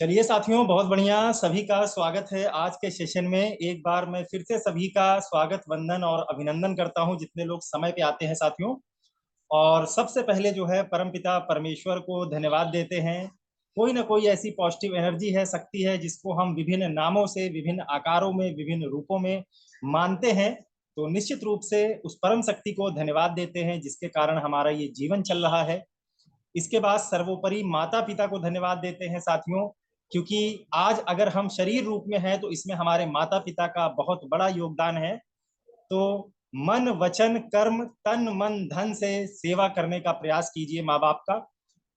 चलिए साथियों, बहुत बढ़िया। सभी का स्वागत है आज के सेशन में। एक बार मैं फिर से सभी का स्वागत, वंदन और अभिनंदन करता हूं जितने लोग समय पे आते हैं साथियों। और सबसे पहले जो है परमपिता परमेश्वर को धन्यवाद देते हैं। कोई ना कोई ऐसी पॉजिटिव एनर्जी है, शक्ति है, जिसको हम विभिन्न नामों से, विभिन्न आकारों में, विभिन्न रूपों में मानते हैं। तो निश्चित रूप से उस परम शक्ति को धन्यवाद देते हैं जिसके कारण हमारा ये जीवन चल रहा है। इसके बाद सर्वोपरि माता पिता को धन्यवाद देते हैं साथियों, क्योंकि आज अगर हम शरीर रूप में हैं तो इसमें हमारे माता पिता का बहुत बड़ा योगदान है। तो मन वचन कर्म तन मन धन से सेवा करने का प्रयास कीजिए माँ बाप का,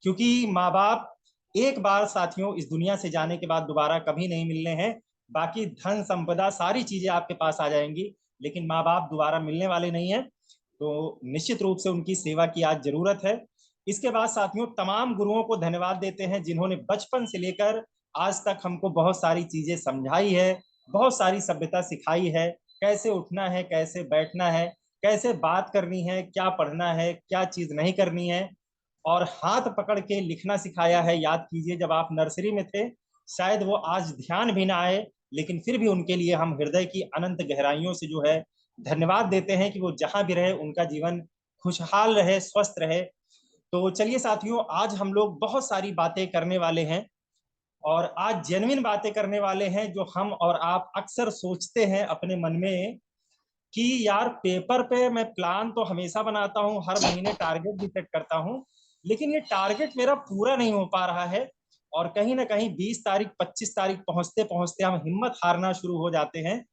क्योंकि माँ बाप एक बार साथियों इस दुनिया से जाने के बाद दोबारा कभी नहीं मिलने हैं। बाकी धन संपदा सारी चीजें आपके पास आ जाएंगी, लेकिन माँ बाप दोबारा मिलने वाले नहीं है। तो निश्चित रूप से उनकी सेवा की आज जरूरत है। इसके बाद साथियों तमाम गुरुओं को धन्यवाद देते हैं जिन्होंने बचपन से लेकर आज तक हमको बहुत सारी चीजें समझाई है, बहुत सारी सभ्यता सिखाई है। कैसे उठना है, कैसे बैठना है, कैसे बात करनी है, क्या पढ़ना है, क्या चीज नहीं करनी है। और हाथ पकड़ के लिखना सिखाया है। याद कीजिए जब आप नर्सरी में थे, शायद वो आज ध्यान भी ना आए, लेकिन फिर भी उनके लिए हम हृदय की अनंत गहराइयों से जो है धन्यवाद देते हैं कि वो जहां भी रहे उनका जीवन खुशहाल रहे, स्वस्थ रहे। तो चलिए साथियों, आज हम लोग बहुत सारी बातें करने वाले हैं, और आज जेन्युइन बातें करने वाले हैं जो हम और आप अक्सर सोचते हैं अपने मन में कि यार पेपर पे मैं प्लान तो हमेशा बनाता हूँ, हर महीने टारगेट भी सेट करता हूँ, लेकिन ये टारगेट मेरा पूरा नहीं हो पा रहा है। और कहीं ना कहीं 20 तारीख 25 तारीख पहुंचते पहुंचते हम हिम्मत हारना शुरू हो जाते हैं।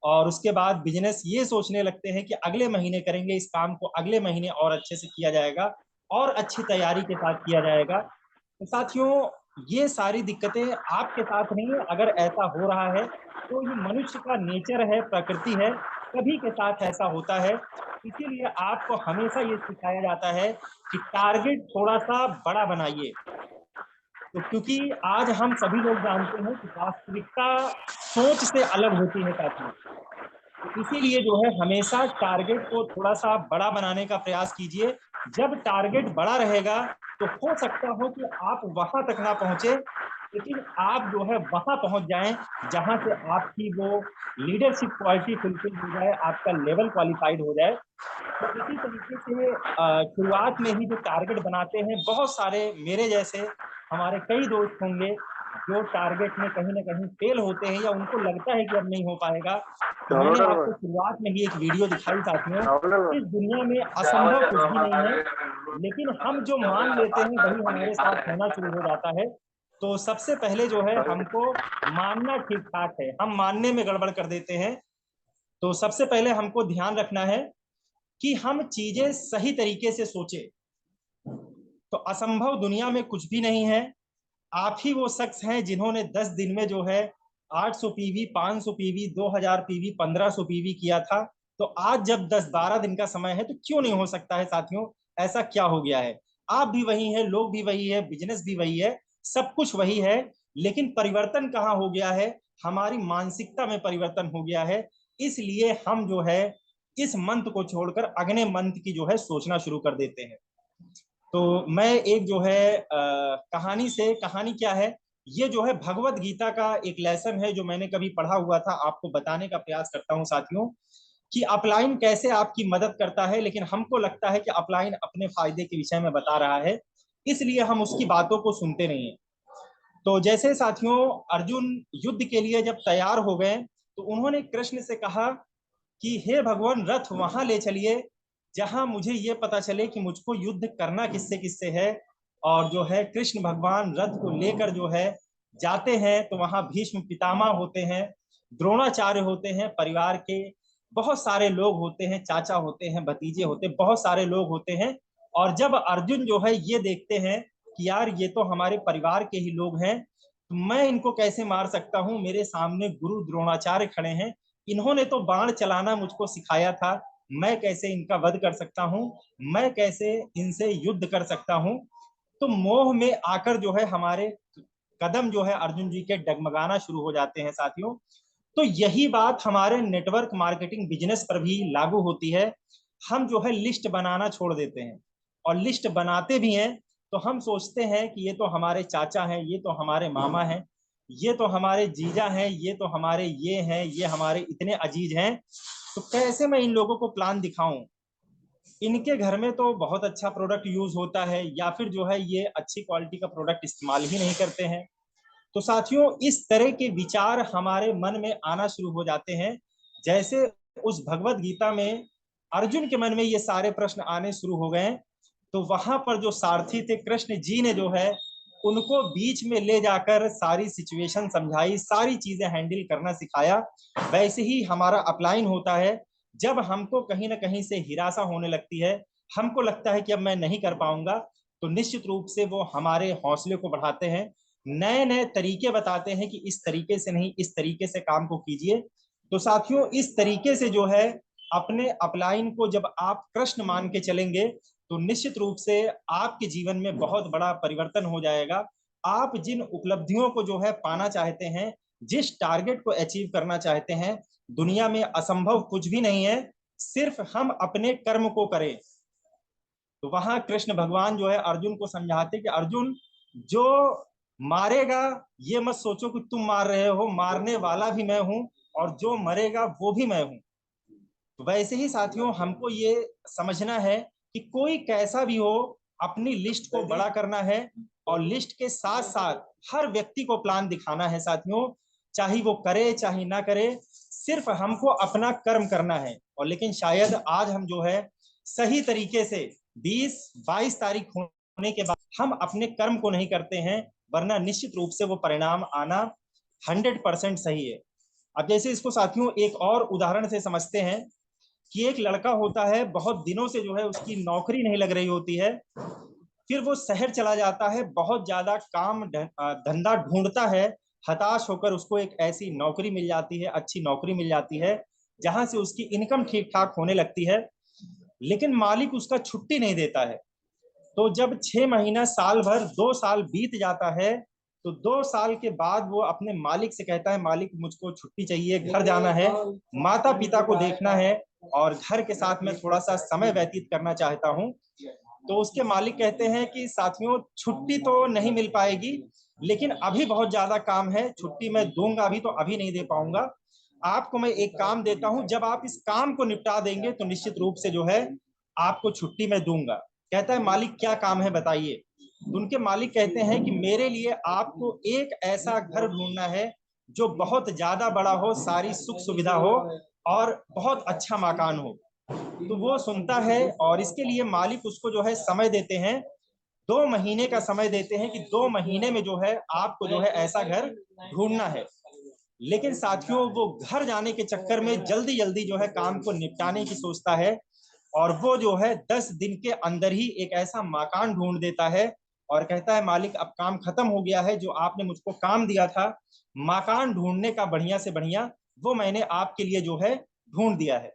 और उसके बाद बिजनेस ये सोचने लगते हैं कि अगले महीने करेंगे इस काम को, अगले महीने और अच्छे से किया जाएगा और अच्छी तैयारी के साथ किया जाएगा। तो साथियों, ये सारी दिक्कतें आपके साथ नहीं है। अगर ऐसा हो रहा है तो ये मनुष्य का नेचर है, प्रकृति है, सभी के साथ ऐसा होता है। इसीलिए आपको हमेशा ये सिखाया जाता है कि टारगेट थोड़ा सा बड़ा बनाइए। तो क्योंकि आज हम सभी लोग जानते हैं कि वास्तविकता सोच से अलग होती है साथियों। तो इसीलिए जो है हमेशा टारगेट को थोड़ा सा बड़ा बनाने का प्रयास कीजिए। जब टारगेट बड़ा रहेगा तो हो सकता हो कि आप वहां तक ना पहुंचे, लेकिन आप जो है वहां पहुंच जाएं जहां से आपकी वो लीडरशिप क्वालिटी फुलफिल हो जाए, आपका लेवल क्वालिफाइड हो जाए। तो इसी तरीके से शुरुआत में ही जो टारगेट बनाते हैं, बहुत सारे मेरे जैसे हमारे कई दोस्त होंगे जो टारगेट में कहीं ना कहीं फेल होते हैं या उनको लगता है कि अब नहीं हो पाएगा। तो मैंने आपको शुरुआत में ही एक वीडियो दिखाई साथियों। इस दुनिया में असंभव कुछ भी नहीं है, लेकिन हम जो मान लेते हैं वही हमारे साथ होना शुरू हो जाता है। तो सबसे पहले जो है हमको मानना ठीक ठाक है, हम मानने में गड़बड़ कर देते हैं। तो सबसे पहले हमको ध्यान रखना है कि हम चीजें सही तरीके से सोचे। तो असंभव दुनिया में कुछ भी नहीं है। आप ही वो शख्स हैं जिन्होंने 10 दिन में जो है 800 पीवी, 500 पीवी, 2000 पीवी, 1500 पीवी किया था। तो आज जब 10-12 दिन का समय है तो क्यों नहीं हो सकता है साथियों? ऐसा क्या हो गया है? आप भी वही है, लोग भी वही है, बिजनेस भी वही है, सब कुछ वही है, लेकिन परिवर्तन कहाँ हो गया है? हमारी मानसिकता में परिवर्तन हो गया है। इसलिए हम जो है इस मंत्र को छोड़कर अगले मंत्र की जो है सोचना शुरू कर देते हैं। तो मैं एक जो है कहानी से, कहानी क्या है, ये जो है भगवत गीता का एक लेसन है जो मैंने कभी पढ़ा हुआ था, आपको बताने का प्रयास करता हूँ साथियों कि अपलाइन कैसे आपकी मदद करता है। लेकिन हमको लगता है कि अपलाइन अपने फायदे के विषय में बता रहा है, इसलिए हम उसकी बातों को सुनते नहीं है। तो जैसे साथियों अर्जुन युद्ध के लिए जब तैयार हो गए तो उन्होंने कृष्ण से कहा कि हे भगवान, रथ वहां ले चलिए जहां मुझे ये पता चले कि मुझको युद्ध करना किससे किससे है। और जो है कृष्ण भगवान रथ को लेकर जो है जाते हैं तो वहां भीष्म पितामह होते हैं, द्रोणाचार्य होते हैं, परिवार के बहुत सारे लोग होते हैं, चाचा होते हैं, भतीजे होते हैं, बहुत सारे लोग होते हैं। और जब अर्जुन जो है ये देखते हैं कि यार ये तो हमारे परिवार के ही लोग हैं, तो मैं इनको कैसे मार सकता हूँ? मेरे सामने गुरु द्रोणाचार्य खड़े हैं, इन्होंने तो बाण चलाना मुझको सिखाया था, मैं कैसे इनका वध कर सकता हूँ? मैं कैसे इनसे युद्ध कर सकता हूँ? तो मोह में आकर जो है हमारे कदम जो है अर्जुन जी के डगमगाना शुरू हो जाते हैं साथियों। तो यही बात हमारे नेटवर्क मार्केटिंग बिजनेस पर भी लागू होती है। हम जो है लिस्ट बनाना छोड़ देते हैं, और लिस्ट बनाते भी हैं तो हम सोचते हैं कि ये तो हमारे चाचा हैं, ये तो हमारे मामा हैं, ये तो हमारे जीजा हैं, ये तो हमारे ये हैं, ये हमारे इतने अजीज हैं, तो कैसे मैं इन लोगों को प्लान दिखाऊं? इनके घर में तो बहुत अच्छा प्रोडक्ट यूज होता है, या फिर जो है ये अच्छी क्वालिटी का प्रोडक्ट इस्तेमाल ही नहीं करते हैं। तो साथियों, इस तरह के विचार हमारे मन में आना शुरू हो जाते हैं। जैसे उस भगवत गीता में अर्जुन के मन में ये सारे प्रश्न आने शुरू हो गए, तो वहां पर जो सारथी थे कृष्ण जी ने जो है उनको बीच में ले जाकर सारी सिचुएशन समझाई, सारी चीजें हैंडल करना सिखाया। वैसे ही हमारा अपलाइन होता है। जब हमको कहीं ना कहीं से हिरासा होने लगती है, हमको लगता है कि अब मैं नहीं कर पाऊंगा, तो निश्चित रूप से वो हमारे हौसले को बढ़ाते हैं, नए नए तरीके बताते हैं कि इस तरीके से नहीं, इस तरीके से काम को कीजिए। तो साथियों, इस तरीके से जो है अपने अपलाइन को जब आप कृष्ण मान के चलेंगे, तो निश्चित रूप से आपके जीवन में बहुत बड़ा परिवर्तन हो जाएगा। आप जिन उपलब्धियों को जो है पाना चाहते हैं, जिस टारगेट को अचीव करना चाहते हैं, दुनिया में असंभव कुछ भी नहीं है, सिर्फ हम अपने कर्म को करें। तो वहां कृष्ण भगवान जो है अर्जुन को समझाते कि अर्जुन, जो मारेगा ये मत सोचो कि तुम मार रहे हो, मारने वाला भी मैं हूं, और जो मरेगा वो भी मैं हूं। तो वैसे ही साथियों, हमको ये समझना है कि कोई कैसा भी हो, अपनी लिस्ट को बड़ा करना है, और लिस्ट के साथ साथ हर व्यक्ति को प्लान दिखाना है साथियों। चाहे वो करे चाहे ना करे, सिर्फ हमको अपना कर्म करना है। और लेकिन शायद आज हम जो है सही तरीके से 20-22 तारीख होने के बाद हम अपने कर्म को नहीं करते हैं, वरना निश्चित रूप से वो परिणाम आना 100% सही है। अब जैसे इसको साथियों एक और उदाहरण से समझते हैं कि एक लड़का होता है, बहुत दिनों से जो है उसकी नौकरी नहीं लग रही होती है, फिर वो शहर चला जाता है, बहुत ज्यादा काम धंधा ढूंढता है, हताश होकर उसको एक ऐसी नौकरी मिल जाती है, अच्छी नौकरी मिल जाती है, जहां से उसकी इनकम ठीक ठाक होने लगती है। लेकिन मालिक उसका छुट्टी नहीं देता है। तो जब 6 महीना, साल भर, 2 साल बीत जाता है, तो 2 साल के बाद वो अपने मालिक से कहता है, मालिक मुझको छुट्टी चाहिए, घर जाना है, माता पिता को देखना है, और घर के साथ में थोड़ा सा समय व्यतीत करना चाहता हूँ। तो उसके मालिक कहते हैं कि साथियों, छुट्टी तो नहीं मिल पाएगी, लेकिन अभी बहुत ज्यादा काम है, छुट्टी मैं दूंगा अभी तो अभी नहीं दे पाऊंगा। आपको मैं एक काम देता हूं, जब आप इस काम को निपटा देंगे तो निश्चित रूप से जो है आपको छुट्टी मैं दूंगा। कहता है, मालिक क्या काम है बताइए। तो उनके मालिक कहते हैं कि मेरे लिए आपको एक ऐसा घर ढूंढना है जो बहुत ज्यादा बड़ा हो, सारी सुख सुविधा हो, और बहुत अच्छा मकान हो। तो वो सुनता है, और इसके लिए मालिक उसको जो है समय देते हैं, 2 महीने का समय देते हैं कि 2 महीने में जो है आपको जो है ऐसा घर ढूंढना है। लेकिन साथियों, वो घर जाने के चक्कर में जल्दी जल्दी जो है काम को निपटाने की सोचता है, और वो जो है 10 दिन के अंदर ही एक ऐसा मकान ढूंढ देता है, और कहता है, मालिक अब काम खत्म हो गया है, जो आपने मुझको काम दिया था मकान ढूंढने का बढ़िया से बढ़िया, वो मैंने आपके लिए जो है ढूंढ दिया है।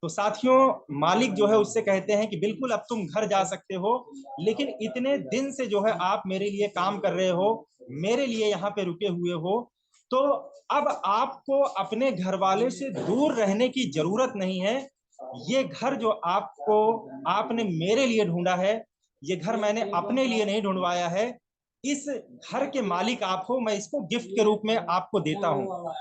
तो साथियों, मालिक जो है उससे कहते हैं कि बिल्कुल अब तुम घर जा सकते हो, लेकिन इतने दिन से जो है आप मेरे लिए काम कर रहे हो, मेरे लिए यहाँ पे रुके हुए हो, तो अब आपको अपने घर वाले से दूर रहने की जरूरत नहीं है। ये घर जो आपको आपने मेरे लिए ढूंढा है, ये घर मैंने अपने लिए नहीं ढूंढवाया है। इस घर के मालिक आप हो, मैं इसको गिफ्ट के रूप में आपको देता हूँ।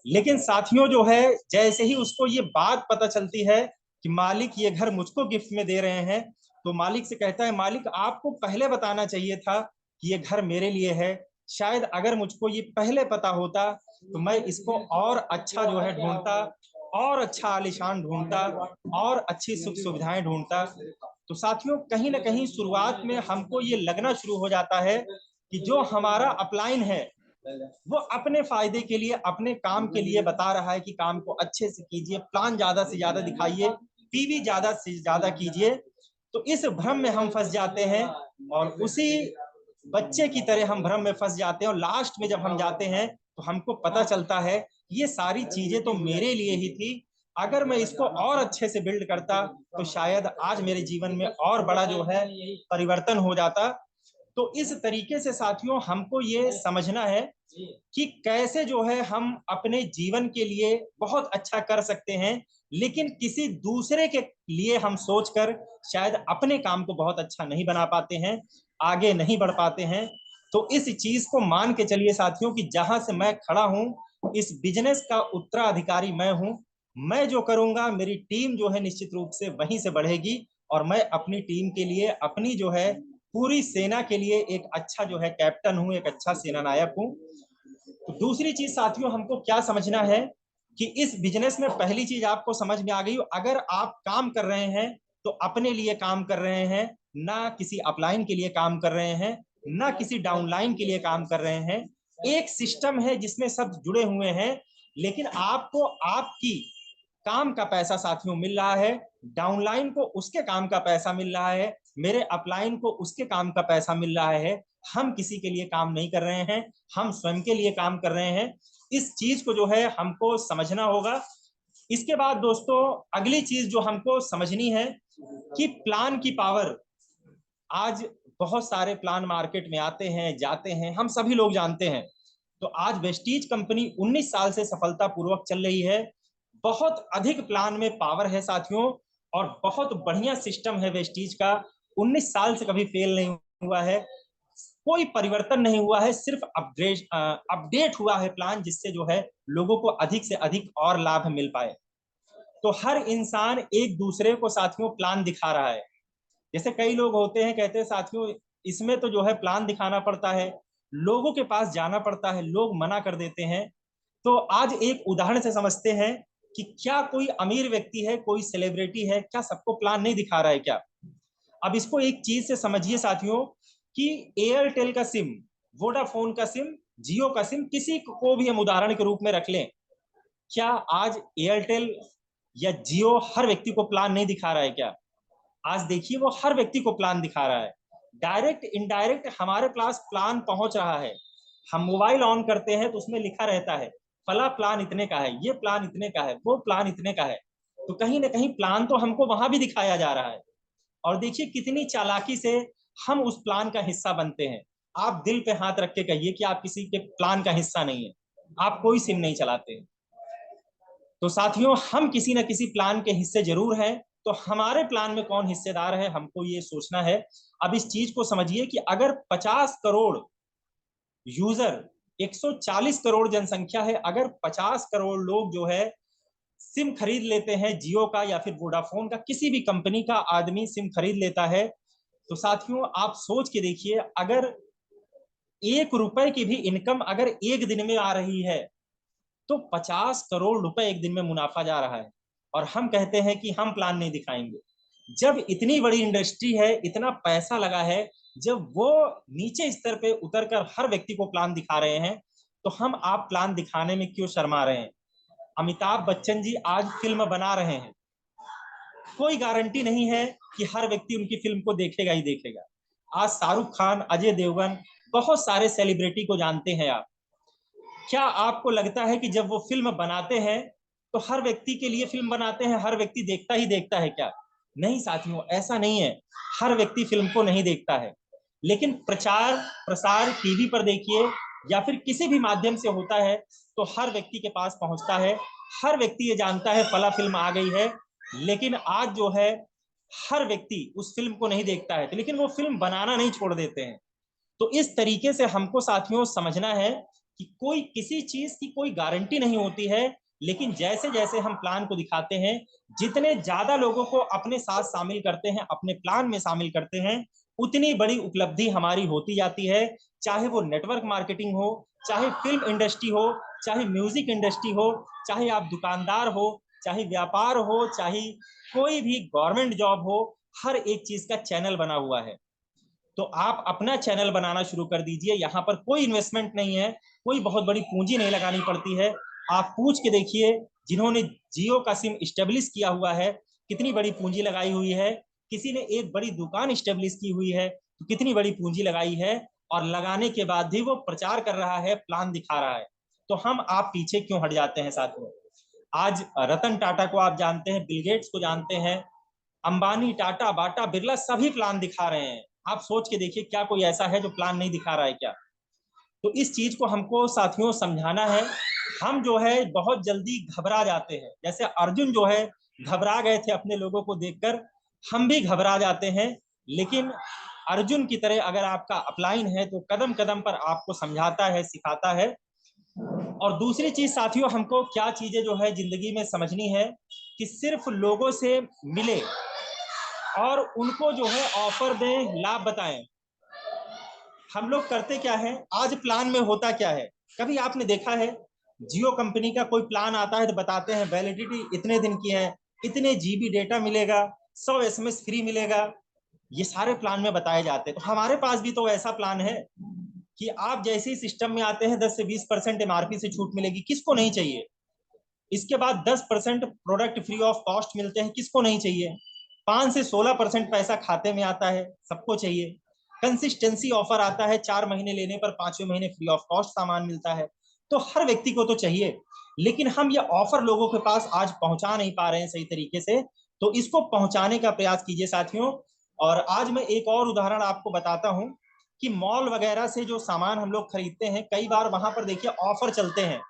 लेकिन साथियों, जो है जैसे ही उसको ये बात पता चलती है कि मालिक ये घर मुझको गिफ्ट में दे रहे हैं, तो मालिक से कहता है, मालिक आपको पहले बताना चाहिए था कि ये घर मेरे लिए है। शायद अगर मुझको ये पहले पता होता तो मैं इसको और अच्छा जो है ढूंढता, और अच्छा आलीशान ढूंढता, और अच्छी सुख सुविधाएं ढूंढता। तो साथियों, कहीं ना कहीं शुरुआत में हमको ये लगना शुरू हो जाता है कि जो हमारा अपलाइन है वो अपने फायदे के लिए, अपने काम के लिए बता रहा है कि काम को अच्छे से कीजिए, प्लान ज्यादा से ज्यादा दिखाइए, पीवी ज्यादा से ज्यादा कीजिए। तो इस भ्रम में हम फंस जाते हैं, और उसी बच्चे की तरह हम भ्रम में फंस जाते हैं, और लास्ट में जब हम जाते हैं तो हमको पता चलता है ये सारी चीजें तो मेरे लिए ही थी। अगर मैं इसको और अच्छे से बिल्ड करता तो शायद आज मेरे जीवन में और बड़ा जो है परिवर्तन हो जाता। तो इस तरीके से साथियों, हमको ये समझना है कि कैसे जो है हम अपने जीवन के लिए बहुत अच्छा कर सकते हैं, लेकिन किसी दूसरे के लिए हम सोचकर शायद अपने काम को बहुत अच्छा नहीं बना पाते हैं, आगे नहीं बढ़ पाते हैं। तो इस चीज को मान के चलिए साथियों कि जहां से मैं खड़ा हूं इस बिजनेस का उत्तराधिकारी मैं हूं। मैं जो करूंगा मेरी टीम जो है निश्चित रूप से वहीं से बढ़ेगी और मैं अपनी टीम के लिए अपनी जो है पूरी सेना के लिए एक अच्छा जो है कैप्टन हूं, एक अच्छा सेना नायक हूं। तो दूसरी चीज साथियों हमको क्या समझना है कि इस बिजनेस में पहली चीज आपको समझ में आ गई, अगर आप काम कर रहे हैं तो अपने लिए काम कर रहे हैं, ना किसी अपलाइन के लिए काम कर रहे हैं, ना किसी डाउनलाइन के लिए काम कर रहे हैं। एक सिस्टम है जिसमें सब जुड़े हुए हैं, लेकिन आपको आपकी काम का पैसा साथियों मिल रहा है, डाउनलाइन को उसके काम का पैसा मिल रहा है, मेरे अपलाइन को उसके काम का पैसा मिल रहा है। हम किसी के लिए काम नहीं कर रहे हैं, हम स्वयं के लिए काम कर रहे हैं। इस चीज को जो है हमको समझना होगा। इसके बाद दोस्तों अगली चीज जो हमको समझनी है कि प्लान की पावर। आज बहुत सारे प्लान मार्केट में आते हैं जाते हैं, हम सभी लोग जानते हैं। तो आज वेस्टीज कंपनी 19 साल से सफलतापूर्वक चल रही है। बहुत अधिक प्लान में पावर है साथियों और बहुत बढ़िया सिस्टम है वेस्टीज का। 19 साल से कभी फेल नहीं हुआ है, कोई परिवर्तन नहीं हुआ है, सिर्फ अपडेट हुआ है प्लान, जिससे जो है लोगों को अधिक से अधिक और लाभ मिल पाए। तो हर इंसान एक दूसरे को साथियों प्लान दिखा रहा है। जैसे कई लोग होते हैं कहते हैं साथियों इसमें तो जो है प्लान दिखाना पड़ता है, लोगों के पास जाना पड़ता है, लोग मना कर देते हैं। तो आज एक उदाहरण से समझते हैं कि क्या कोई अमीर व्यक्ति है, कोई सेलिब्रिटी है, क्या सबको प्लान नहीं दिखा रहा है क्या? अब इसको एक चीज से समझिए साथियों कि एयरटेल का सिम, वोडाफोन का सिम, जियो का सिम, किसी को भी हम उदाहरण के रूप में रख लें, क्या आज एयरटेल या जियो हर व्यक्ति को प्लान नहीं दिखा रहा है क्या? आज देखिए वो हर व्यक्ति को प्लान दिखा रहा है। डायरेक्ट इनडायरेक्ट हमारे पास प्लान पहुंच रहा है। हम मोबाइल ऑन करते हैं तो उसमें लिखा रहता है फला प्लान इतने का है, ये प्लान इतने का है, वो प्लान इतने का है। तो कहीं ना कहीं प्लान तो हमको वहां भी दिखाया जा रहा है। और देखिए कितनी चालाकी से हम उस प्लान का हिस्सा बनते हैं। आप दिल पे हाथ रख के कहिए कि आप किसी के प्लान का हिस्सा नहीं है, आप कोई सिम नहीं चलाते। तो साथियों हम किसी न किसी प्लान के हिस्से जरूर हैं। तो हमारे प्लान में कौन हिस्सेदार है हमको ये सोचना है। अब इस चीज को समझिए कि अगर 50 करोड़ यूजर, 140 करोड़ जनसंख्या है, अगर 50 करोड़ लोग जो है सिम खरीद लेते हैं जियो का या फिर वोडाफोन का, किसी भी कंपनी का आदमी सिम खरीद लेता है, तो साथियों आप सोच के देखिए अगर 1 रुपए की भी इनकम अगर एक दिन में आ रही है तो 50 करोड़ रुपए एक दिन में मुनाफा जा रहा है। और हम कहते हैं कि हम प्लान नहीं दिखाएंगे। जब इतनी बड़ी इंडस्ट्री है, इतना पैसा लगा है, जब वो नीचे स्तर पे उतरकर हर व्यक्ति को प्लान दिखा रहे हैं, तो हम आप प्लान दिखाने में क्यों शर्मा रहे हैं? अमिताभ बच्चन जी आज फिल्म बना रहे हैं, कोई गारंटी नहीं है कि हर व्यक्ति उनकी फिल्म को देखेगा ही देखेगा। आज शाहरुख खान, अजय देवगन, बहुत सारे सेलिब्रिटी को जानते हैं आप। क्या आपको लगता है कि जब वो फिल्म बनाते हैं तो हर व्यक्ति के लिए फिल्म बनाते हैं, हर व्यक्ति देखता ही देखता है क्या? नहीं साथियों, ऐसा नहीं है। हर व्यक्ति फिल्म को नहीं देखता है, लेकिन प्रचार प्रसार टीवी पर देखिए या फिर किसी भी माध्यम से होता है तो हर व्यक्ति के पास पहुंचता है। हर व्यक्ति ये जानता है फला फिल्म आ गई है, लेकिन आज जो है हर व्यक्ति उस फिल्म को नहीं देखता है, लेकिन वो फिल्म बनाना नहीं छोड़ देते हैं। तो इस तरीके से हमको साथियों समझना है कि कोई किसी चीज की कोई गारंटी नहीं होती है, लेकिन जैसे जैसे हम प्लान को दिखाते हैं, जितने ज्यादा लोगों को अपने साथ शामिल करते हैं, अपने प्लान में शामिल करते हैं, उतनी बड़ी उपलब्धि हमारी होती जाती है। चाहे वो नेटवर्क मार्केटिंग हो, चाहे फिल्म इंडस्ट्री हो, चाहे म्यूजिक इंडस्ट्री हो, चाहे आप दुकानदार हो, चाहे व्यापार हो, चाहे कोई भी गवर्नमेंट जॉब हो, हर एक चीज का चैनल बना हुआ है। तो आप अपना चैनल बनाना शुरू कर दीजिए। यहाँ पर कोई इन्वेस्टमेंट नहीं है, कोई बहुत बड़ी पूंजी नहीं लगानी पड़ती है। आप पूछ के देखिए जिन्होंने जियो का सिम स्टेब्लिश किया हुआ है कितनी बड़ी पूंजी लगाई हुई है, किसी ने एक बड़ी दुकान स्टेब्लिश की हुई है तो कितनी बड़ी पूंजी लगाई है, और लगाने के बाद भी वो प्रचार कर रहा है, प्लान दिखा रहा है। तो हम आप पीछे क्यों हट जाते हैं साथियों? आज रतन टाटा को आप जानते हैं, बिल गेट्स को जानते हैं, अंबानी, टाटा, बाटा, बिरला सभी प्लान दिखा रहे हैं। आप सोच के देखिए क्या कोई ऐसा है जो प्लान नहीं दिखा रहा है क्या? तो इस चीज को हमको साथियों समझाना है। हम जो है बहुत जल्दी घबरा जाते हैं, जैसे अर्जुन जो है घबरा गए थे अपने लोगों को देखकर, हम भी घबरा जाते हैं। लेकिन अर्जुन की तरह अगर आपका अपलाइन है तो कदम कदम पर आपको समझाता है, सिखाता है। और दूसरी चीज साथियों, हमको क्या चीजें जो है जिंदगी में समझनी है कि सिर्फ लोगों से मिले और उनको जो है ऑफर दें, लाभ बताएं। हम लोग करते क्या है, आज प्लान में होता क्या है, कभी आपने देखा है जियो कंपनी का कोई प्लान आता है तो बताते हैं वैलिडिटी इतने दिन की है, इतने जीबी डेटा मिलेगा, 100 एसएमएस फ्री मिलेगा, ये सारे प्लान में बताए जाते हैं। तो हमारे पास भी तो ऐसा प्लान है कि आप जैसे ही सिस्टम में आते हैं 10 से 20% एमआरपी से छूट मिलेगी, किसको नहीं चाहिए। इसके बाद 10% प्रोडक्ट फ्री ऑफ कॉस्ट मिलते हैं, किसको नहीं चाहिए। 5 से 16% पैसा खाते में आता है, सबको चाहिए। कंसिस्टेंसी ऑफर आता है, 4 महीने लेने पर 5वें महीने फ्री ऑफ कॉस्ट सामान मिलता है, तो हर व्यक्ति को तो चाहिए। लेकिन हम ये ऑफर लोगों के पास आज पहुंचा नहीं पा रहे हैं सही तरीके से, तो इसको पहुंचाने का प्रयास कीजिए साथियों। और आज मैं एक और उदाहरण आपको बताता हूं कि मॉल वगैरह से जो सामान हम लोग खरीदते हैं, कई बार वहां पर देखिए ऑफर चलते हैं।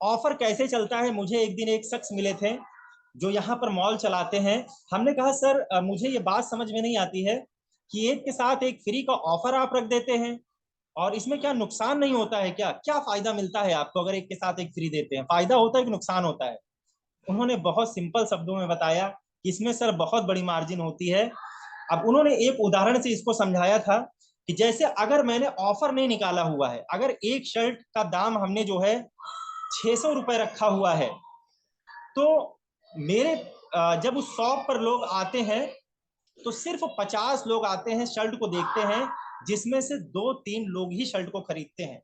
ऑफर कैसे चलता है, मुझे एक दिन एक शख्स मिले थे जो यहाँ पर मॉल चलाते हैं। हमने कहा सर मुझे ये बात समझ में नहीं आती है कि एक के साथ एक फ्री का ऑफर आप रख देते हैं, और इसमें क्या नुकसान नहीं होता है, क्या क्या फायदा मिलता है आपको अगर एक के साथ एक फ्री देते हैं, फायदा होता है कि नुकसान होता है। उन्होंने बहुत सिंपल शब्दों में बताया कि इसमें सर बहुत बड़ी मार्जिन होती है। अब उन्होंने एक उदाहरण से इसको समझाया था कि जैसे अगर मैंने ऑफर नहीं निकाला हुआ है, अगर एक शर्ट का दाम हमने जो है 600 रुपए रखा हुआ है, तो मेरे जब उस शॉप पर लोग आते हैं तो सिर्फ 50 लोग आते हैं, शर्ट को देखते हैं, जिसमें से 2-3 लोग ही शर्ट को खरीदते हैं।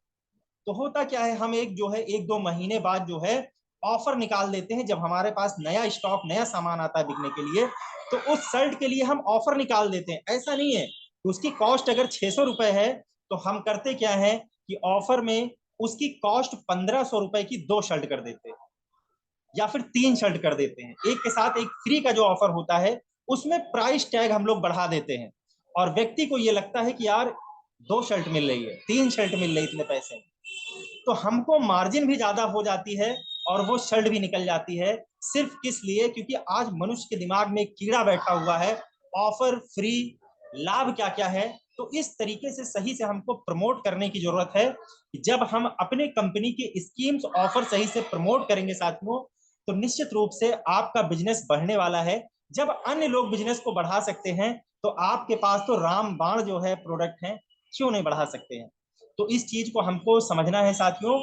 तो होता क्या है, हम एक जो है 1-2 महीने बाद जो है ऑफर निकाल देते हैं, जब हमारे पास नया स्टॉक नया सामान आता है बिकने के लिए, तो उस शर्ट के लिए हम ऑफर निकाल देते हैं। ऐसा नहीं है कि उसकी कॉस्ट अगर 600 रुपए है तो हम करते क्या है कि ऑफर में उसकी कॉस्ट 1500 रुपए की 2 शर्ट कर देते हैं, या फिर 3 शर्ट कर देते हैं। एक के साथ एक फ्री का जो ऑफर होता है उसमें प्राइस टैग हम लोग बढ़ा देते हैं, और व्यक्ति को ये लगता है कि यार 2 शर्ट मिल रही है, 3 शर्ट मिल रही है इतने पैसे में, तो हमको मार्जिन भी ज्यादा हो जाती है और वो शर्ट भी निकल जाती है। सिर्फ किस लिए, क्योंकि आज मनुष्य के दिमाग में एक कीड़ा बैठा हुआ है, ऑफर, फ्री, लाभ क्या क्या है। तो इस तरीके से सही से हमको प्रमोट करने की जरूरत है। जब हम अपने कंपनी के स्कीम्स ऑफर सही से प्रमोट करेंगे साथियों, तो निश्चित रूप से आपका बिजनेस बढ़ने वाला है। जब अन्य लोग बिजनेस को बढ़ा सकते हैं तो आपके पास तो रामबाण जो है प्रोडक्ट है, क्यों नहीं बढ़ा सकते हैं। तो इस चीज को हमको समझना है साथियों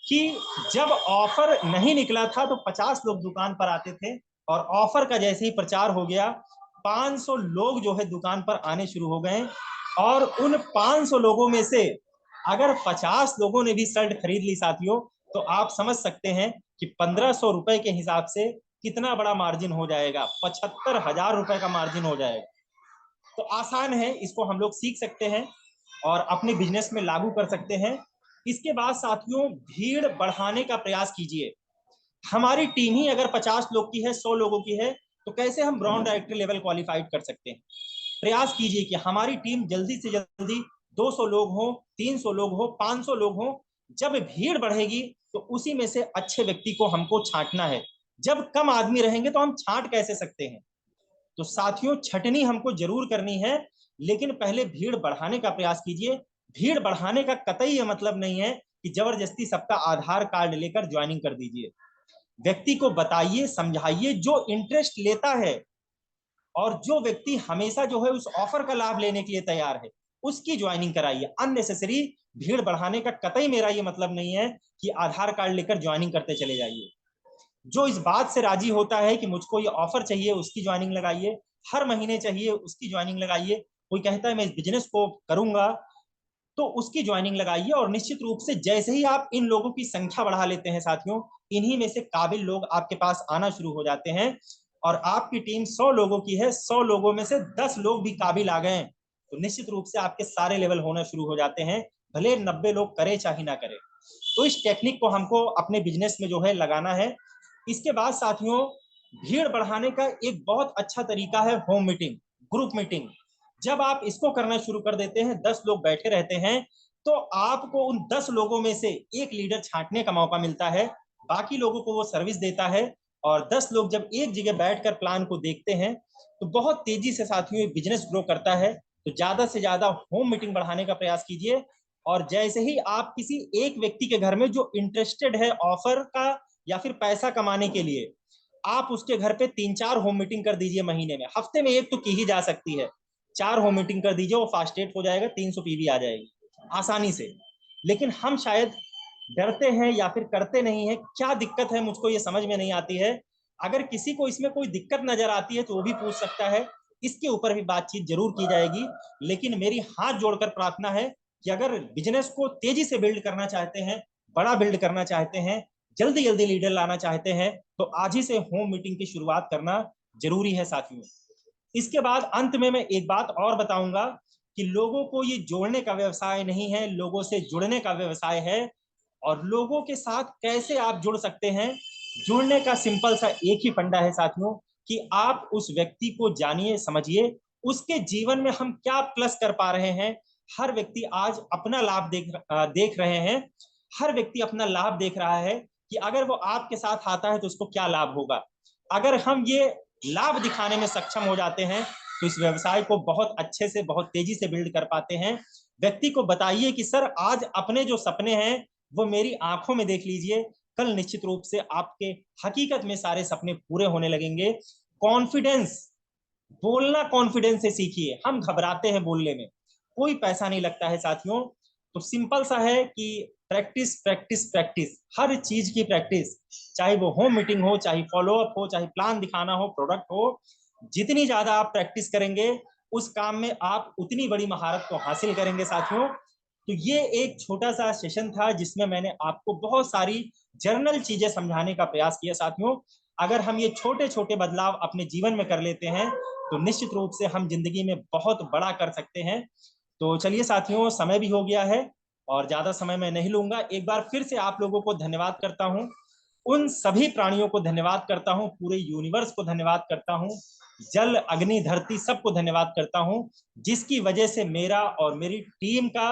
कि जब ऑफर नहीं निकला था तो 50 लोग दुकान पर आते थे, और ऑफर का जैसे ही प्रचार हो गया 500 लोग जो है दुकान पर आने शुरू हो गए। और उन 500 लोगों में से अगर 50 लोगों ने भी शर्ट खरीद ली साथियों, तो आप समझ सकते हैं कि 1500 रुपए के हिसाब से कितना बड़ा मार्जिन हो जाएगा, 75,000 रुपए का मार्जिन हो जाएगा। तो आसान है, इसको हम लोग सीख सकते हैं और अपने बिजनेस में लागू कर सकते हैं। इसके बाद साथियों, भीड़ बढ़ाने का प्रयास कीजिए। हमारी टीम ही अगर 50 लोग की है, 100 लोगों की है, तो कैसे हम ब्रांड डायरेक्टर लेवल क्वालिफाइड कर सकते हैं। प्रयास कीजिए कि हमारी टीम जल्दी से जल्दी 200 लोग हो, 300 लोग हो, 500 लोग हो। जब भीड़ बढ़ेगी तो उसी में से अच्छे व्यक्ति को हमको छांटना है। जब कम आदमी रहेंगे तो हम छांट कैसे सकते हैं। तो साथियों, छटनी हमको जरूर करनी है, लेकिन पहले भीड़ बढ़ाने का प्रयास कीजिए। भीड़ बढ़ाने का कतई ये मतलब नहीं है कि जबरदस्ती सबका आधार कार्ड लेकर ज्वाइनिंग कर दीजिए। व्यक्ति को बताइए, समझाइए, जो इंटरेस्ट लेता है और जो व्यक्ति हमेशा जो है उस ऑफर का लाभ लेने के लिए तैयार है, उसकी ज्वाइनिंग कराइए। अननेसेसरी भीड़ बढ़ाने का कतई मेरा ये मतलब नहीं है कि आधार कार्ड लेकर ज्वाइनिंग करते चले जाइए। जो इस बात से राजी होता है कि मुझको ये ऑफर चाहिए, उसकी ज्वाइनिंग लगाइए। हर महीने चाहिए, उसकी ज्वाइनिंग लगाइए। कोई कहता है मैं इस बिजनेस को करूंगा, तो उसकी ज्वाइनिंग लगाइए। और निश्चित रूप से जैसे ही आप इन लोगों की संख्या बढ़ा लेते हैं साथियों, इन्हीं में से काबिल लोग आपके पास आना शुरू हो जाते हैं। और आपकी टीम 100 लोगों की है, 100 लोगों में से 10 लोग भी काबिल आ गए, तो निश्चित रूप से आपके सारे लेवल होना शुरू हो जाते हैं, भले 90 लोग करे चाहे ना करे। तो इस टेक्निक को हमको अपने बिजनेस में जो है लगाना है। इसके बाद साथियों, भीड़ बढ़ाने का एक बहुत अच्छा तरीका है होम मीटिंग, ग्रुप मीटिंग। जब आप इसको करना शुरू कर देते हैं, 10 लोग बैठे रहते हैं, तो आपको उन 10 लोगों में से एक लीडर छांटने का मौका मिलता है, बाकी लोगों को वो सर्विस देता है। और 10 लोग जब एक जगह बैठकर प्लान को देखते हैं तो बहुत तेजी से साथियों बिजनेस ग्रो करता है। तो ज्यादा से ज्यादा होम मीटिंग बढ़ाने का प्रयास कीजिए। और जैसे ही आप किसी एक व्यक्ति के घर में जो इंटरेस्टेड है ऑफर का या फिर पैसा कमाने के लिए, आप उसके घर पे 3-4 होम मीटिंग कर दीजिए महीने में। हफ्ते में एक तो की ही जा सकती है, 4 होम मीटिंग कर दीजिए, वो फास्ट रेट हो जाएगा, 300 पीवी आ जाएगी आसानी से। लेकिन हम शायद डरते हैं या फिर करते नहीं है। क्या दिक्कत है मुझको ये समझ में नहीं आती है। अगर किसी को इसमें कोई दिक्कत नजर आती है तो वो भी पूछ सकता है, इसके ऊपर भी बातचीत जरूर की जाएगी। लेकिन मेरी हाथ जोड़कर प्रार्थना है कि अगर बिजनेस को तेजी से बिल्ड करना चाहते हैं, बड़ा बिल्ड करना चाहते हैं, जल्दी जल्दी लीडर लाना चाहते हैं, तो आज ही से होम मीटिंग की शुरुआत करना जरूरी है साथियों। इसके बाद अंत में मैं एक बात और बताऊंगा कि लोगों को ये जोड़ने का व्यवसाय नहीं है, लोगों से जुड़ने का व्यवसाय है। और लोगों के साथ कैसे आप जुड़ सकते हैं, जुड़ने का सिंपल सा एक ही फंडा है साथियों, कि आप उस व्यक्ति को जानिए, समझिए, उसके जीवन में हम क्या प्लस कर पा रहे हैं। हर व्यक्ति आज अपना लाभ देख रहे हैं। हर व्यक्ति अपना लाभ देख रहा है कि अगर वो आपके साथ आता है तो उसको क्या लाभ होगा। अगर हम ये लाभ दिखाने में सक्षम हो जाते हैं तो इस व्यवसाय को बहुत अच्छे से, बहुत तेजी से बिल्ड कर पाते हैं। व्यक्ति को बताइए कि सर आज अपने जो सपने हैं वो मेरी आंखों में देख लीजिए, कल निश्चित रूप से आपके हकीकत में सारे सपने पूरे होने लगेंगे। कॉन्फिडेंस, बोलना कॉन्फिडेंस से सीखिए। हम घबराते हैं बोलने में, कोई पैसा नहीं लगता है साथियों। तो सिंपल सा है कि प्रैक्टिस प्रैक्टिस प्रैक्टिस, हर चीज की प्रैक्टिस, चाहे वो होम मीटिंग हो, चाहे फॉलोअप हो, चाहे प्लान दिखाना हो, प्रोडक्ट हो। जितनी ज्यादा आप प्रैक्टिस करेंगे उस काम में आप उतनी बड़ी महारत को हासिल करेंगे साथियों। तो ये एक छोटा सा सेशन था जिसमें मैंने आपको बहुत सारी जर्नल चीजें समझाने का प्रयास किया साथियों। अगर हम ये छोटे छोटे बदलाव अपने जीवन में कर लेते हैं तो निश्चित रूप से हम जिंदगी में बहुत बड़ा कर सकते हैं। तो चलिए साथियों, समय भी हो गया है और ज्यादा समय मैं नहीं लूंगा। एक बार फिर से आप लोगों को धन्यवाद करता हूं, उन सभी प्राणियों को धन्यवाद करता हूं, पूरे यूनिवर्स को धन्यवाद करता हूं, जल अग्नि धरती सबको धन्यवाद करता हूं, जिसकी वजह से मेरा और मेरी टीम का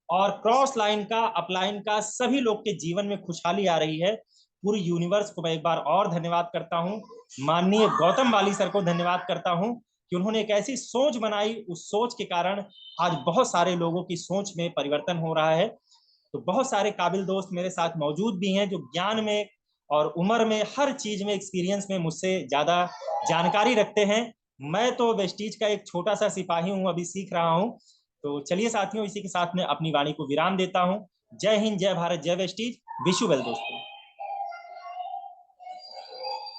और क्रॉस लाइन का, अपलाइन का, सभी लोग के जीवन में खुशहाली आ रही है। पूरी यूनिवर्स को मैं एक बार और धन्यवाद करता हूं। माननीय गौतम वाली सर को धन्यवाद करता हूं कि उन्होंने एक ऐसी सोच बनाई, उस सोच के कारण आज बहुत सारे लोगों की सोच में परिवर्तन हो रहा है। तो बहुत सारे काबिल दोस्त मेरे साथ मौजूद भी हैं जो ज्ञान में और उम्र में, हर चीज में, एक्सपीरियंस में मुझसे ज्यादा जानकारी रखते हैं। मैं तो वेस्टीज का एक छोटा सा सिपाही हूं, अभी सीख रहा हूं। तो चलिए साथियों, इसी के साथ में अपनी वाणी को विराम देता हूं। जय हिंद, जय भारत, जय वेस्टीज। विश यू वेल दोस्तों।